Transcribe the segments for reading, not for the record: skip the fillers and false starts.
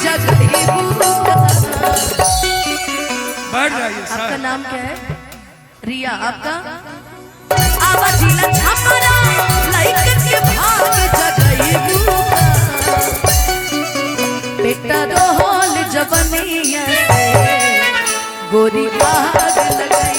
जगही बुका। बढ़ जाइए सर। आपका नाम क्या है? रिया। आपका? आवाजीला छापरा लाइक के भाग जगही बुका। बेटा रोहल जवनिया से गोरी भाग लगाई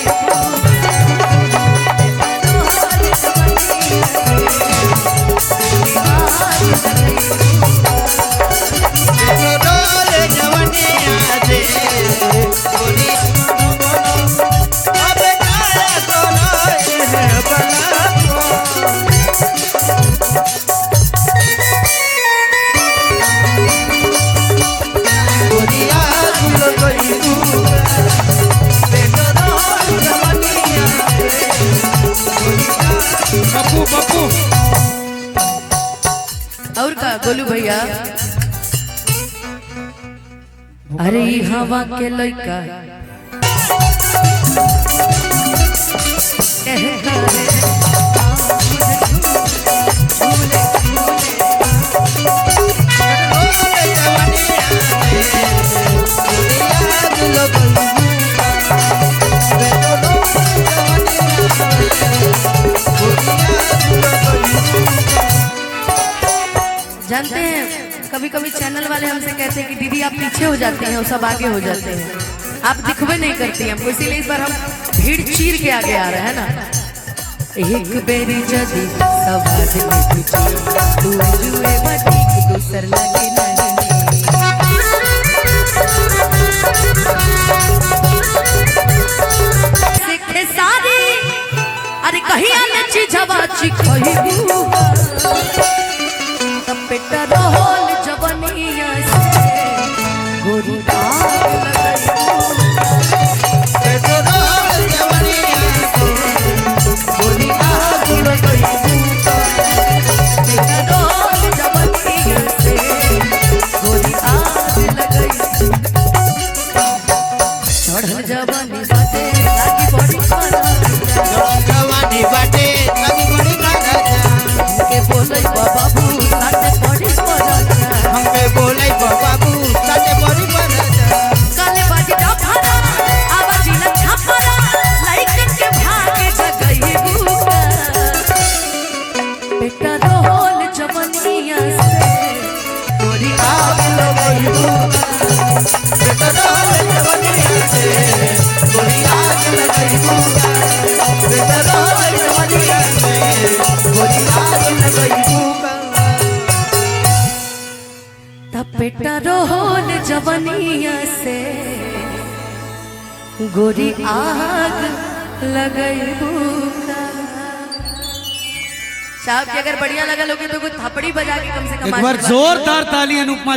पप्पू पप्पू। और का गोलू भैया? अरे ई हवा के लइका जानते हैं, कभी कभी चैनल वाले हमसे कहते हैं कि दीदी आप पीछे हो जाते हैं और सब आगे हो जाते हैं, आप दिखवे नहीं करती हमको, इसीलिए इस बार हम भीड़ चीर के आगे आ रहे हैं ना। एक बेरी जदी सवाद में तुझे तू जुए बटीक दूसर लगे नहीं। सीखे सारी अरे कहीं आने चीजवा चिखही बुआ। बेटा रोहल जवनिया से गोरी भाग लगाई बेटा रोहल जवनिया से गोरी भाग लगाई बेटा रोहल जवनिया से गोरी भाग लगाई। चढ़ल जवानी बाटे लागी बड़ी खाना जवानी बाटे लागी बड़ी खाना के बोलै बाबू हमके बोले बाबू साथे बड़ी बना काले बाजी डफरा आवाजीला छापरा लाइक के भाग जगही बुका। बेटा रोहल जवनिया से गोरी आग लगाई बुका। बेटा रोहल जवनिया से गोरी आग लगाई बुका। बेटा रोहल जवनिया से गोरी आग लगाई बुका। बेटा रोहल जवनिया से गोरी आग लगैबूका। साहब की अगर बढ़िया लगा लोगे तो कुछ थपड़ी बजा के कम से कम एक बार जोरदार ताली अनुपमा